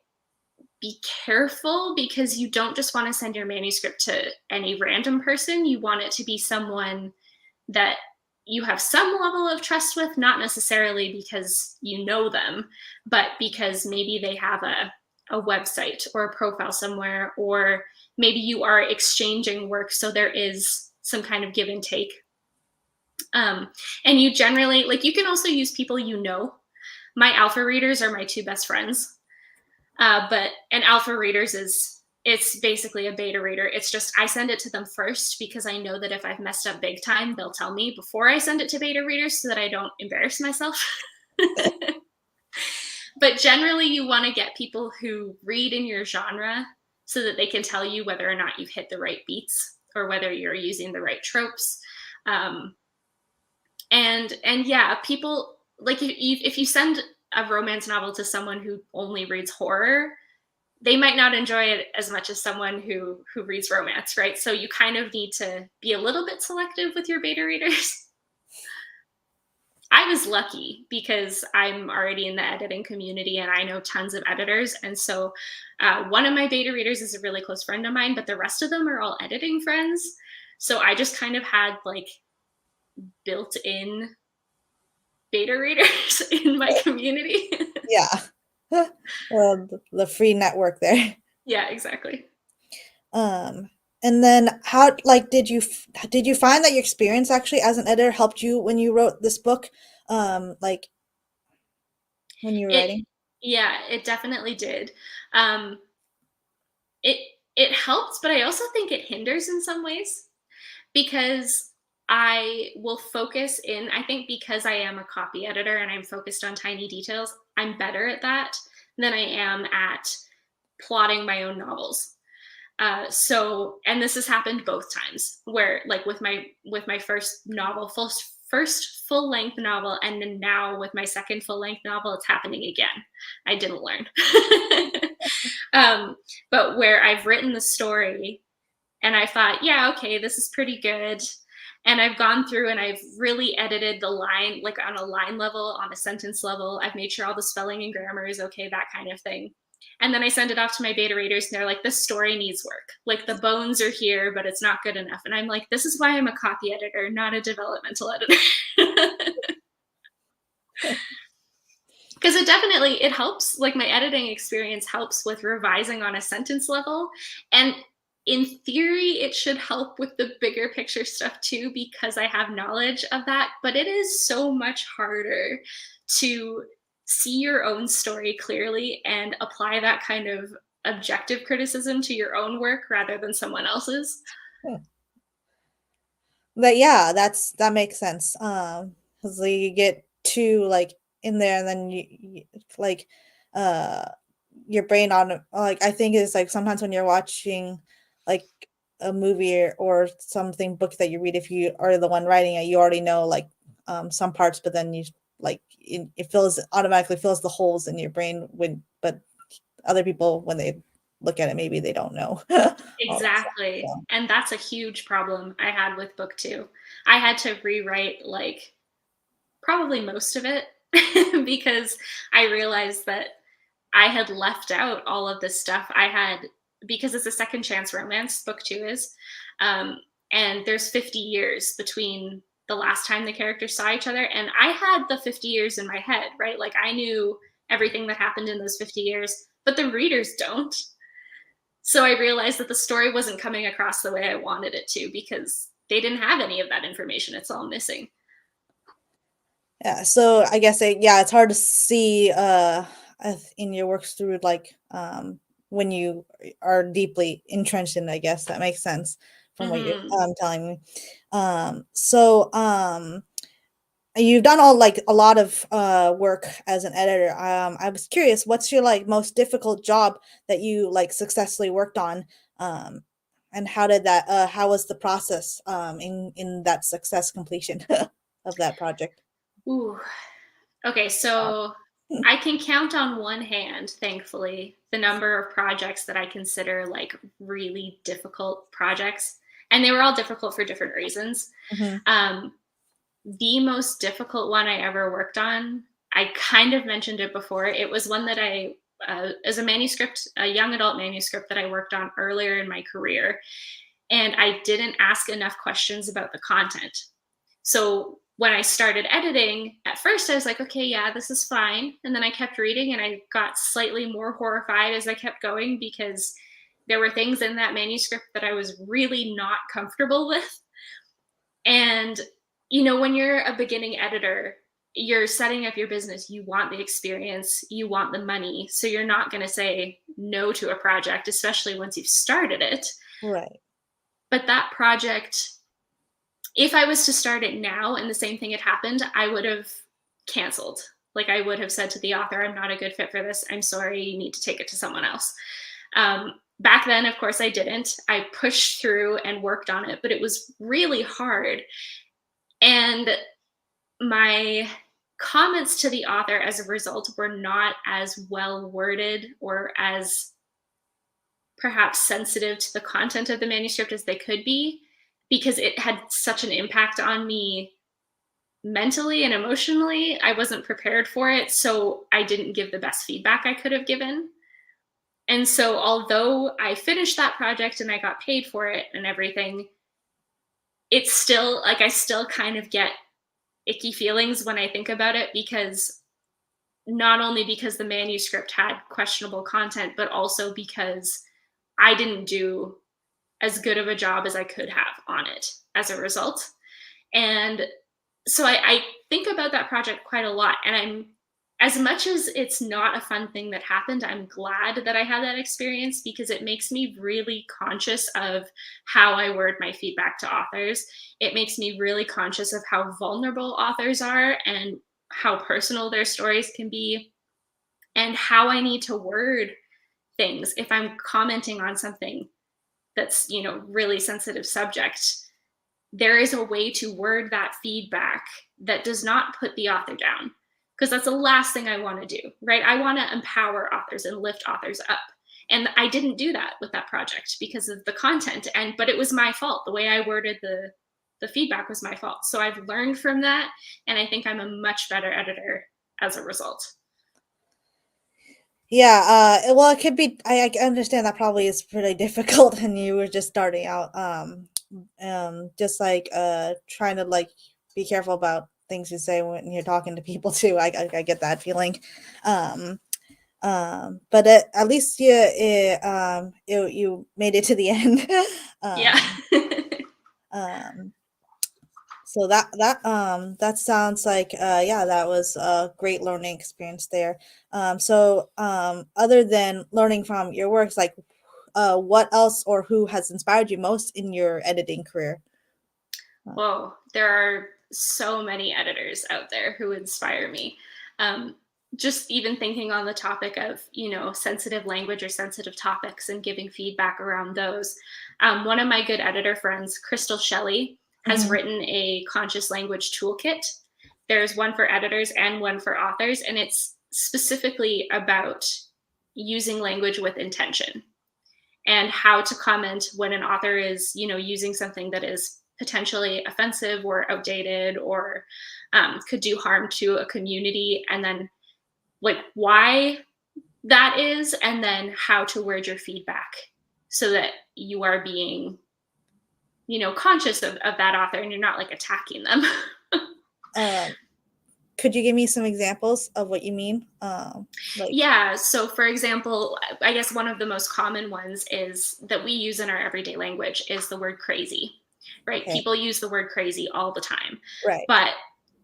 be careful because you don't just want to send your manuscript to any random person. You want it to be someone that you have some level of trust with, not necessarily because you know them, but because maybe they have a website or a profile somewhere, or maybe you are exchanging work. So there is some kind of give and take. And you generally, like, you can also use people you know. My alpha readers are my two best friends. But an alpha readers it's basically a beta reader. It's just I send it to them first because I know that if I've messed up big time, they'll tell me before I send it to beta readers so that I don't embarrass myself. But generally, you want to get people who read in your genre so that they can tell you whether or not you've hit the right beats or whether you're using the right tropes. And yeah, people, like, if you send a romance novel to someone who only reads horror, they might not enjoy it as much as someone who reads romance, right? So you kind of need to be a little bit selective with your beta readers. I was lucky because I'm already in the editing community and I know tons of editors. And so one of my beta readers is a really close friend of mine, but the rest of them are all editing friends. So I just kind of had like built-in beta readers in my community. Yeah. Well, the free network there. Yeah, exactly. And then how, like, did you find that your experience actually as an editor helped you when you wrote this book? Like when you were writing? Yeah, it definitely did. Um, it it helps, but I also think it hinders in some ways because I will focus in. I think because I am a copy editor and I'm focused on tiny details, I'm better at that than I am at plotting my own novels. So, and this has happened both times where, like, with my first novel, first full length novel, and then now with my second full length novel, it's happening again. I didn't learn. But where I've written the story and I thought, yeah, okay, this is pretty good. And I've gone through and I've really edited the line, like on a line level, on a sentence level. I've made sure all the spelling and grammar is okay, that kind of thing. And then I send it off to my beta readers and they're like, this story needs work. Like the bones are here, but it's not good enough. And I'm like, this is why I'm a copy editor, not a developmental editor. Because it helps, like my editing experience helps with revising on a sentence level. And in theory, it should help with the bigger picture stuff too, because I have knowledge of that. But it is so much harder to see your own story clearly and apply that kind of objective criticism to your own work rather than someone else's. But yeah, that makes sense. 'Cause like, you get too like in there, and then you like uh your brain on, like, I think it's like sometimes when you're watching like a movie or something book that you read, if you are the one writing it, you already know like some parts, but then you like it automatically fills the holes in your brain but other people, when they look at it, maybe they don't know all that stuff. Exactly. So And that's a huge problem I had with book two. I had to rewrite like probably most of it because I realized that I had left out all of this stuff. Because it's a second chance romance, book two is. Um, and there's 50 years between the last time the characters saw each other. And I had the 50 years in my head, right? Like I knew everything that happened in those 50 years, but the readers don't. So I realized that the story wasn't coming across the way I wanted it to because they didn't have any of that information. It's all missing. yeah, so I guess it's hard to see in your works through like when you are deeply entrenched in it. I guess that makes sense from what you're Mm-hmm. telling me. So you've done a lot of work as an editor. I was curious, what's your like most difficult job that you like successfully worked on? And how was the process in that success completion of that project? Ooh. Okay, so I can count on one hand, thankfully, the number of projects that I consider like really difficult projects. And they were all difficult for different reasons. Mhm. Um, the most difficult one I ever worked on, I kind of mentioned it before. It was one that as a manuscript, a young adult manuscript that I worked on earlier in my career. And I didn't ask enough questions about the content. So when I started editing, at first I was like, okay, yeah, this is fine. And then I kept reading and I got slightly more horrified as I kept going because there were things in that manuscript that I was really not comfortable with. And, you know, when you're a beginning editor, you're setting up your business, you want the experience, you want the money. So you're not going to say no to a project, especially once you've started it. Right. But that project, if I was to start it now and the same thing had happened, I would have canceled. Like, I would have said to the author, I'm not a good fit for this. I'm sorry, you need to take it to someone else. Back then, of course, I didn't. I pushed through and worked on it, but it was really hard. And my comments to the author as a result were not as well worded or as perhaps sensitive to the content of the manuscript as they could be, because it had such an impact on me mentally and emotionally. I wasn't prepared for it, so I didn't give the best feedback I could have given. And so although I finished that project and I got paid for it and everything, it's still like I still kind of get icky feelings when I think about it, because not only because the manuscript had questionable content, but also because I didn't do as good of a job as I could have on it as a result. And so I think about that project quite a lot. And I'm, as much as it's not a fun thing that happened, I'm glad that I had that experience, because it makes me really conscious of how I word my feedback to authors. It makes me really conscious of how vulnerable authors are and how personal their stories can be, and how I need to word things if I'm commenting on something that's, you know, really sensitive subject. There is a way to word that feedback that does not put the author down, because that's the last thing I want to do, right? I want to empower authors and lift authors up. And I didn't do that with that project because of the content. But it was my fault. The way I worded the feedback was my fault. So I've learned from that, and I think I'm a much better editor as a result. Yeah, well, it could be. I understand that probably is pretty difficult, and you were just starting out. Just like trying to like be careful about things you say when you're talking to people too. I get that feeling. Um, but at least you made it to the end. Yeah. Um, so that sounds like yeah, that was a great learning experience there. So other than learning from your works, like what else or who has inspired you most in your editing career? Whoa, there are so many editors out there who inspire me. Um, just even thinking on the topic of, you know, sensitive language or sensitive topics and giving feedback around those. One of my good editor friends, Crystal Shelley, has Mhm. written a conscious language toolkit. There's one for editors and one for authors, and it's specifically about using language with intention and how to comment when an author is, you know, using something that is potentially offensive or outdated or could do harm to a community, and then like why that is, and then how to word your feedback so that you are being, you know, conscious of that author and you're not like attacking them. Uh, could you give me some examples of what you mean? Like, Yeah. So, for example, I guess one of the most common ones is that we use in our everyday language is the word crazy, right? okay, People use the word crazy all the time. right. But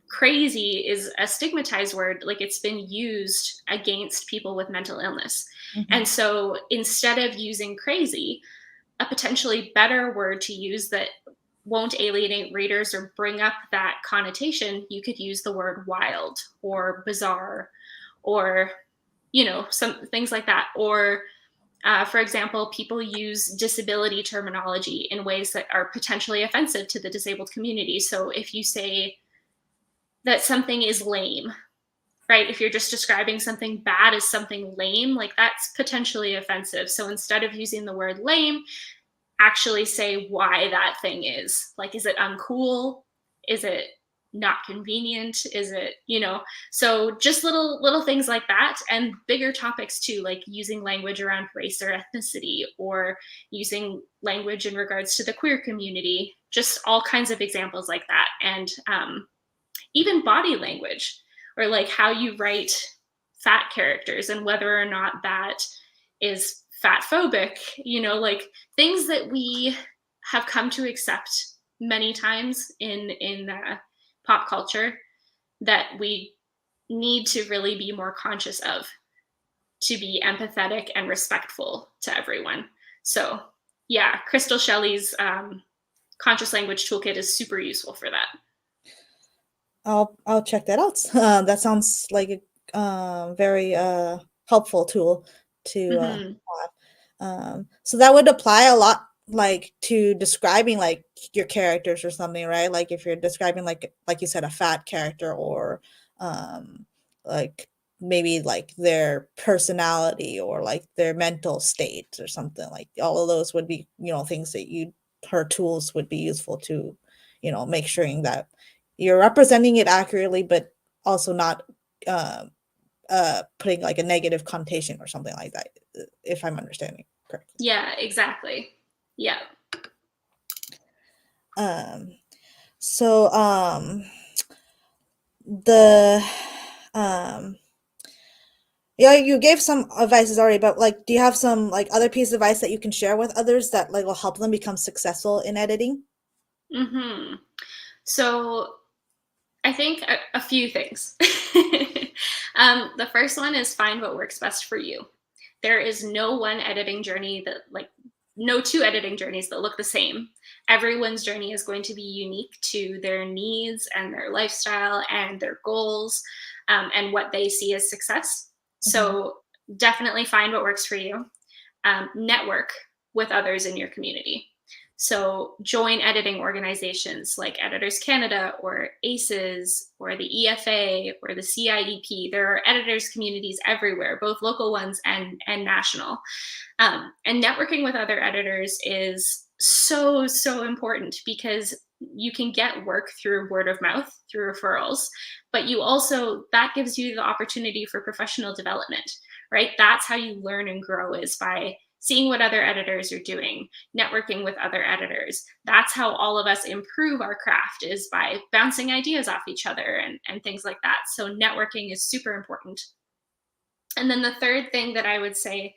crazy is a stigmatized word. Like, it's been used against people with mental illness. Hmm. And so instead of using crazy, a potentially better word to use that won't alienate readers or bring up that connotation, you could use the word wild or bizarre or, you know, some things like that. Or for example, people use disability terminology in ways that are potentially offensive to the disabled community. So if you say that something is lame, right? If you're just describing something bad as something lame, like that's potentially offensive. So instead of using the word lame, actually say why that thing is. Like, is it uncool? Is it not convenient? Is it, you know? So just little things like that, and bigger topics too, like using language around race or ethnicity, or using language in regards to the queer community. Just all kinds of examples like that, and even body language, or like how you write fat characters and whether or not that is fat phobic, you know, like things that we have come to accept many times in pop culture that we need to really be more conscious of, to be empathetic and respectful to everyone. So yeah, Crystal Shelley's conscious language toolkit is super useful for that. I'll check that out. That sounds like a very helpful tool to Mm-hmm. have. So that would apply a lot like to describing like your characters or something, right? Like if you're describing like you said, a fat character, or like maybe like their personality or like their mental state or something, like all of those would be, things that her tools would be useful to, make sure that you're representing it accurately, but also not putting like a negative connotation or something like that, if I'm understanding correctly. Yeah, exactly. Yeah. So the yeah, you gave some advices already, but like, do you have some like other piece of advice that you can share with others that like will help them become successful in editing? Mm-hmm. So I think a few things. The first one is find what works best for you. There is no one editing journey that, like, no two editing journeys that look the same. Everyone's journey is going to be unique to their needs and their lifestyle and their goals, and what they see as success. Mhm. So definitely find what works for you. Network with others in your community. So join editing organizations like Editors Canada or ACES or the EFA or the CIEP. There are editors communities everywhere, both local ones and national. And networking with other editors is so, so important, because you can get work through word of mouth, through referrals, but that gives you the opportunity for professional development, right? That's how you learn and grow, is by seeing what other editors are doing, networking with other editors. That's how all of us improve our craft, is by bouncing ideas off each other and things like that. So networking is super important. And then the third thing that I would say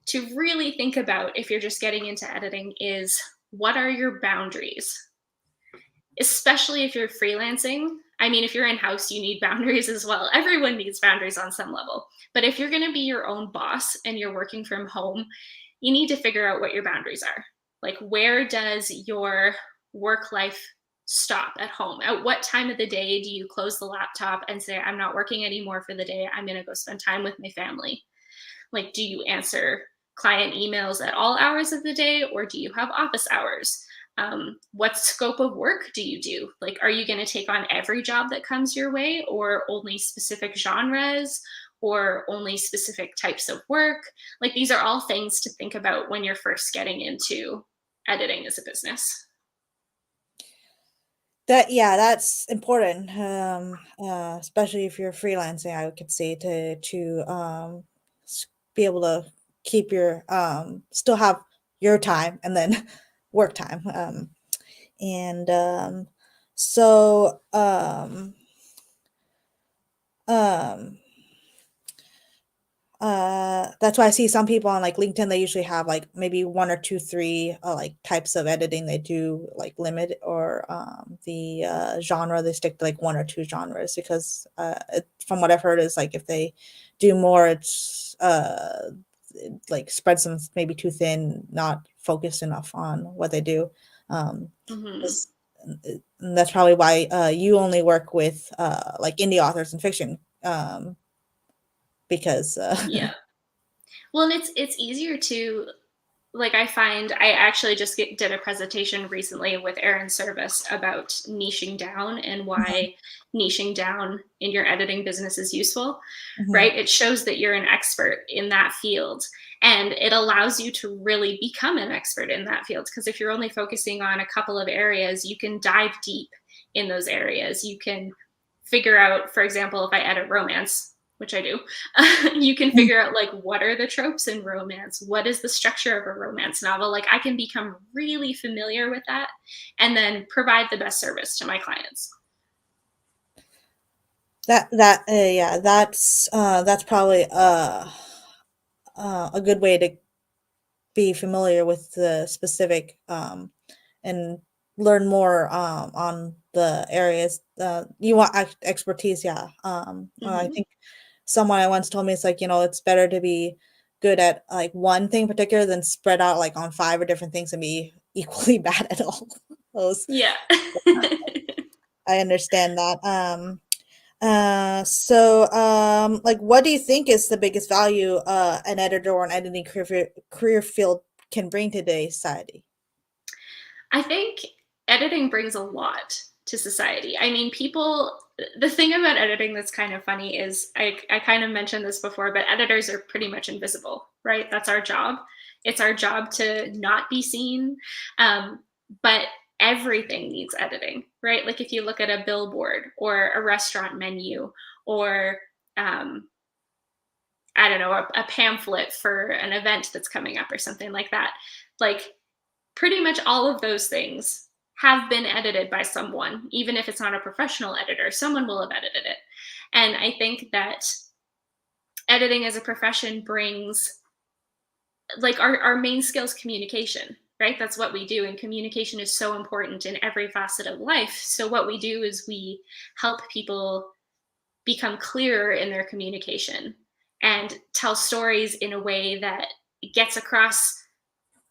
to really think about if you're just getting into editing is, what are your boundaries? Especially if you're freelancing. I mean, if you're in house, you need boundaries as well. Everyone needs boundaries on some level. But if you're going to be your own boss and you're working from home, you need to figure out what your boundaries are. Like, where does your work life stop at home? At what time of the day do you close the laptop and say, I'm not working anymore for the day, I'm going to go spend time with my family? Like, do you answer client emails at all hours of the day, or do you have office hours? What scope of work do you do? Like, are you going to take on every job that comes your way, or only specific genres, or only specific types of work? Like, these are all things to think about when you're first getting into editing as a business. That's important. Especially if you're freelancing, I could say to be able to keep your still have your time and then work time. And so um that's why I see some people on like LinkedIn, they usually have like maybe one or two, three like types of editing they do, like limit, or the genre, they stick to like one or two genres, because from what I've heard is like if they do more, it like spreads them maybe too thin, not focused enough on what they do. Um, Mm-hmm. 'cause- and that's probably why you only work with like indie authors and fiction, because Yeah. Well, and it's easier to, like, I find I actually just did a presentation recently with Aaron Service about niching down and Mhm, why niching down in your editing business is useful, mhm. right? It shows that you're an expert in that field, and it allows you to really become an expert in that field, because if you're only focusing on a couple of areas, you can dive deep in those areas. You can figure out, for example, if I edit romance, which I do, you can figure out, like, what are the tropes in romance? What is the structure of a romance novel? Like, I can become really familiar with that and then provide the best service to my clients. Yeah, that's probably a good way to be familiar with the specific and learn more on the areas you want expertise. Yeah. I Hmm. think someone I once told me it's like, it's better to be good at like one thing in particular than spread out like on five or different things and be equally bad at all those. Yeah. I understand that. Like, what do you think is the biggest value an editor or an editing career field can bring to today's society? I think editing brings a lot to society. I mean, the thing about editing that's kind of funny is I kind of mentioned this before, but editors are pretty much invisible, right? That's our job. It's our job to not be seen. But everything needs editing, right? Like if you look at a billboard or a restaurant menu or, um, I don't know, a pamphlet for an event that's coming up or something like that. Like pretty much all of those things have been edited by someone, even if it's not a professional editor, someone will have edited it. And I think that editing as a profession brings like our main skill is communication, right? That's what we do. And communication is so important in every facet of life. So what we do is we help people become clearer in their communication and tell stories in a way that gets across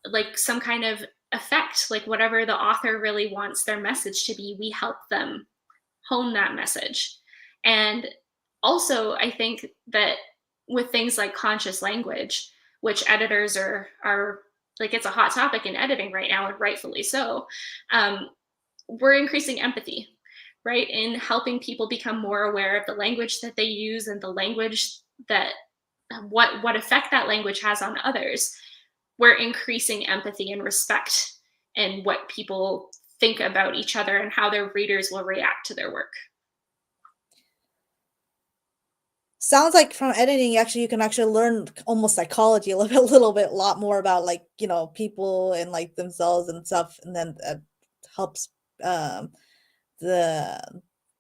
like some kind of effect, like whatever the author really wants their message to be, we help them hone that message. And also, I think that with things like conscious language, which editors are like it's a hot topic in editing right now, and rightfully so, um, we're increasing empathy, right? In helping people become more aware of the language that they use and the language that what effect that language has on others. We're increasing empathy and respect and what people think about each other and how their readers will react to their work. Sounds like from editing, actually, you can actually learn almost psychology a little bit, a lot more about like, people and like themselves and stuff. And then that helps um, the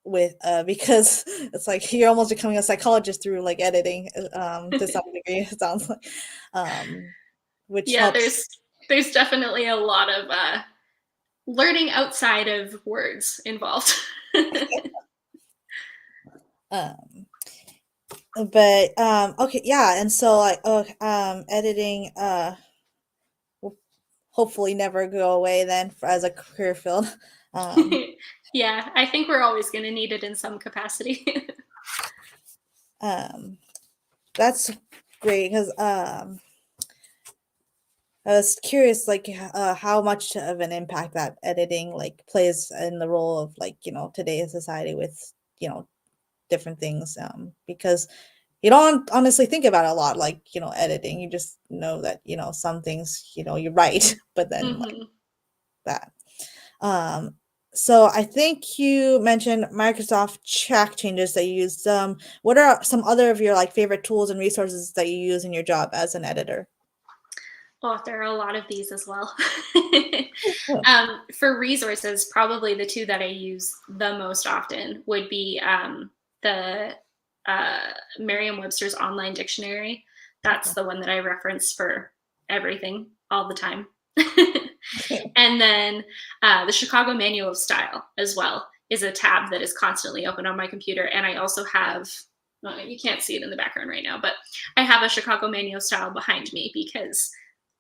with because it's like you're almost becoming a psychologist through like editing to some degree, it sounds like, um, which Yeah, helps. there's definitely a lot of learning outside of words involved. Um, but okay, yeah, and so like, editing will hopefully never go away then as a career field. Um, Yeah, I think we're always going to need it in some capacity. um, that's great because I was curious, like, how much of an impact that editing like plays in the role of like today's society with different things. Because you don't honestly think about it a lot, like editing. You just know that some things you write, but then like Hmm. that. Um, so I think you mentioned Microsoft track changes that you used. What are some other of your like favorite tools and resources that you use in your job as an editor? Oh, there are a lot of these as well. Oh, For resources, probably the two that I use the most often would be the Merriam-Webster's online dictionary. That's okay. the one that I reference for everything all the time. And then the Chicago Manual of Style as well is a tab that is constantly open on my computer. And I also have, well, you can't see it in the background right now, but I have a Chicago Manual of Style behind me because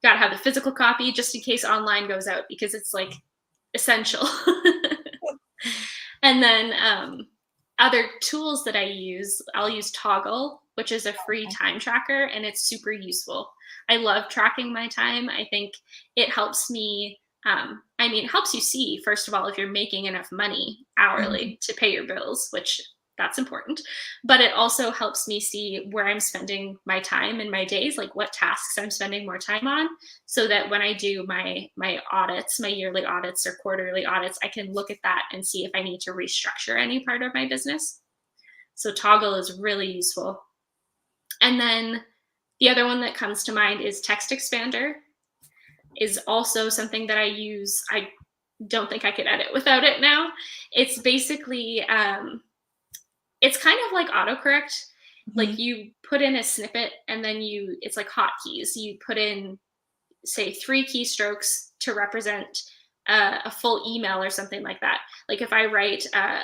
got to have the physical copy just in case online goes out because it's like essential. And then other tools that I'll use Toggle, which is a free time tracker, and it's super useful. I love tracking my time. I think it helps me. I mean, it helps you see, first of all, if you're making enough money Mhm. hourly to pay your bills, which that's important. But it also helps me see where I'm spending my time in my days, like what tasks I'm spending more time on, so that when I do my audits, my yearly audits or quarterly audits, I can look at that and see if I need to restructure any part of my business. So Toggle is really useful. And then the other one that comes to mind is Text Expander is also something that I use. I don't think I could edit without it now. It's basically it's kind of like autocorrect. Like Mhm. you put in a snippet and then it's like hotkeys. You put in say 3 keystrokes to represent a full email or something like that. Like if I write, I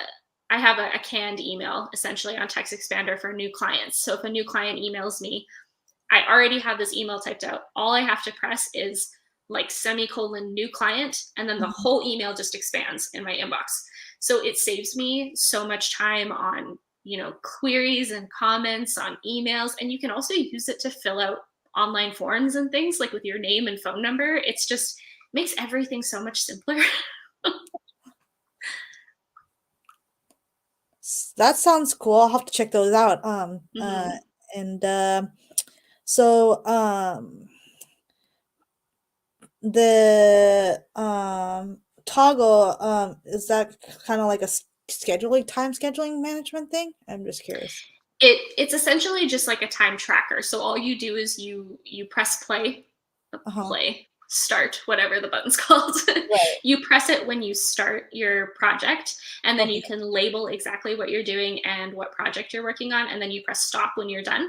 have a canned email essentially on Text Expander for new clients. So if a new client emails me, I already have this email typed out. All I have to press is like semicolon new client, and then the whole email just expands in my inbox. So it saves me so much time on, queries and comments on emails. And you can also use it to fill out online forms and things like with your name and phone number. It's just makes everything so much simpler. That sounds cool. I'll have to check those out. So the Toggle, is that kind of like a time scheduling management thing? I'm just curious. It's essentially just like a time tracker. So all you do is you press play, start, whatever the button's called. Right. You press it when you start your project, and then Okay. you can label exactly what you're doing and what project you're working on, and then you press stop when you're done.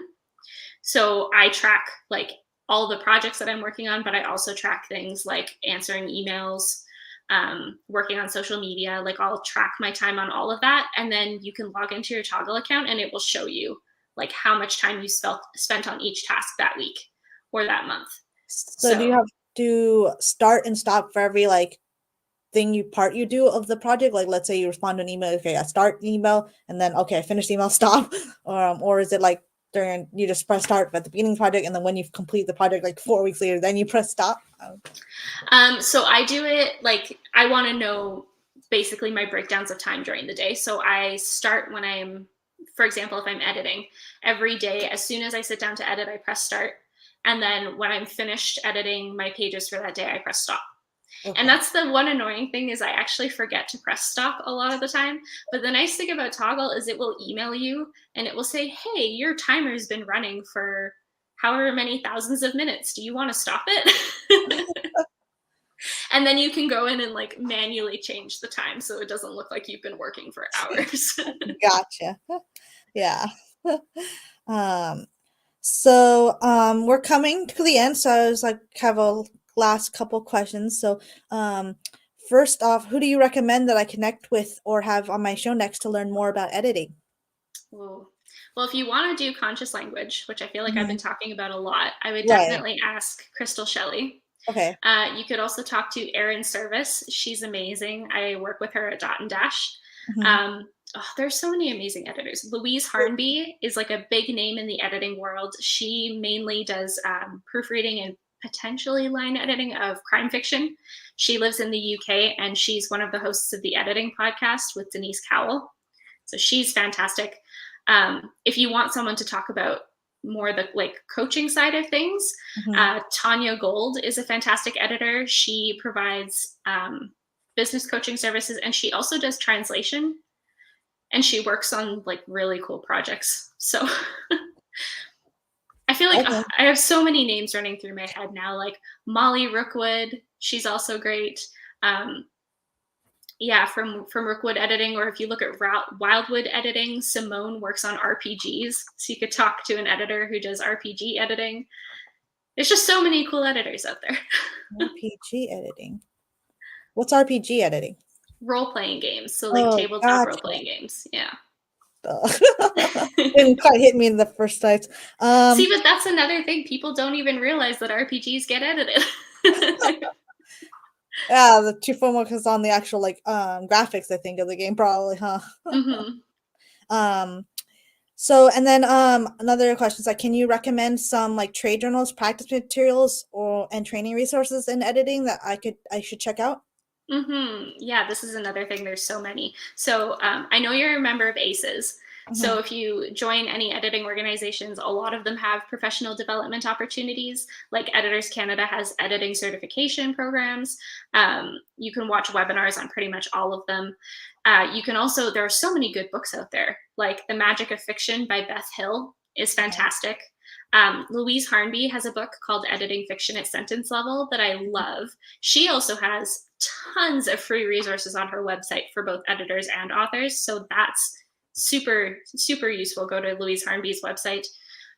So I track like all the projects that I'm working on, but I also track things like answering emails, working on social media. Like I'll track my time on all of that, and then you can log into your Toggle account and it will show you like how much time you spent on each task that week or that month. So do you have to start and stop for every like thing you do of the project? Like let's say you respond to an email, okay, I start email, and then okay, I finish the email, stop. Or is it like during you just press start at the beginning of the project, and then when you complete the project like 4 weeks later, then you press stop? So I do it like I want to know basically my breakdowns of time during the day. So I start when I'm, for example, if I'm editing every day, as soon as I sit down to edit, I press start. And then when I'm finished editing my pages for that day, I press stop. Okay. And that's the one annoying thing is I actually forget to press stop a lot of the time. But the nice thing about Toggle is it will email you and it will say, hey, your timer's been running for however many thousands of minutes. Do you want to stop it? And then you can go in and like manually change the time so it doesn't look like you've been working for hours. Gotcha. Yeah. So we're coming to the end, so I was like have a last couple questions. So first off, who do you recommend that I connect with or have on my show next to learn more about editing? Ooh. Well, if you want to do conscious language, which I feel like I've been talking about a lot, I would Right. definitely ask Crystal Shelley. Okay. You could also talk to Erin Service. She's amazing. I work with her at Dot and Dash. There's so many amazing editors. Louise Harnby is like a big name in the editing world. She mainly does proofreading and potentially line editing of crime fiction. She lives in the UK and she's one of the hosts of the Editing Podcast with Denise Cowell. So she's fantastic. If you want someone to talk about more the like coaching side of things, Tanya Gold is a fantastic editor. She provides business coaching services and she also does translation and she works on like really cool projects. So I feel like I have so many names running through my head now, like Molly Rookwood. She's also great. From Rookwood Editing, or if you look at Wildwood Editing, Simone works on RPGs. So you could talk to an editor who does RPG editing. There's just so many cool editors out there. RPG editing. What's RPG editing? Role-playing games. So like tabletop role-playing games. Yeah. Didn't quite hit me in the first place. See, but that's another thing. People don't even realize that RPGs get edited. Yeah, the two focus on the actual like graphics, I think, of the game, probably, huh? So and then another question is like, can you recommend some like trade journals, practice materials, and training resources in editing that I should check out? Yeah, this is another thing. There's so many. So I know you're a member of ACES. So if you join any editing organizations, a lot of them have professional development opportunities. Like Editors Canada has editing certification programs. You can watch webinars on pretty much all of them. You can also, there are so many good books out there. Like The Magic of Fiction by Beth Hill is fantastic. Louise Harnby has a book called Editing Fiction at Sentence Level that I love. She also has tons of free resources on her website for both editors and authors. So that's super, super useful. Go to Louise Harnby's website.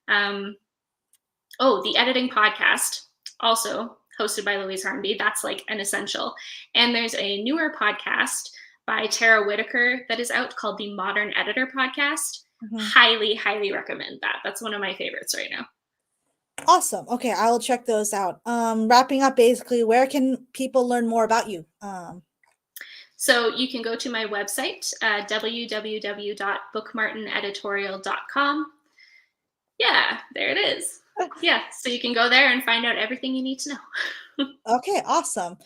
The Editing Podcast, also hosted by Louise Hornby. That's like an essential. And there's a newer podcast by Tara Whitaker that is out called the Modern Editor Podcast. Highly, highly recommend that. That's one of my favorites right now. Awesome. Okay, I will check those out. Wrapping up, basically, where can people learn more about you? So you can go to my website, www.bookmartineditorial.com. Yeah, there it is. Yeah, so you can go there and find out everything you need to know. Okay, awesome.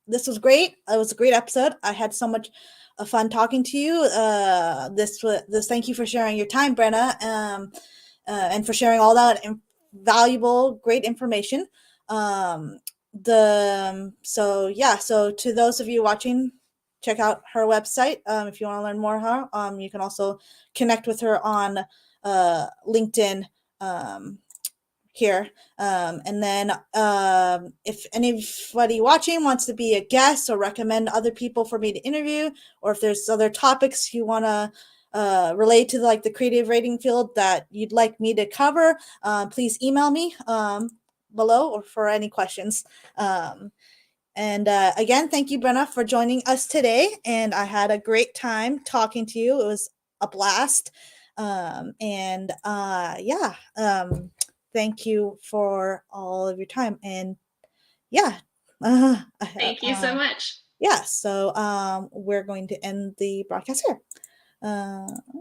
This was great. It was a great episode. I had so much fun talking to you. Thank you for sharing your time, Brenna, and for sharing all that valuable, great information. So to those of you watching, check out her website if you want to learn more how. You can also connect with her on LinkedIn here. And then if anybody watching wants to be a guest or recommend other people for me to interview, or if there's other topics you want to relate to the creative writing field that you'd like me to cover, please email me below or for any questions. And again, thank you, Brenna, for joining us today. And I had a great time talking to you. It was a blast. Thank you for all of your time. And thank you so much. So we're going to end the broadcast here.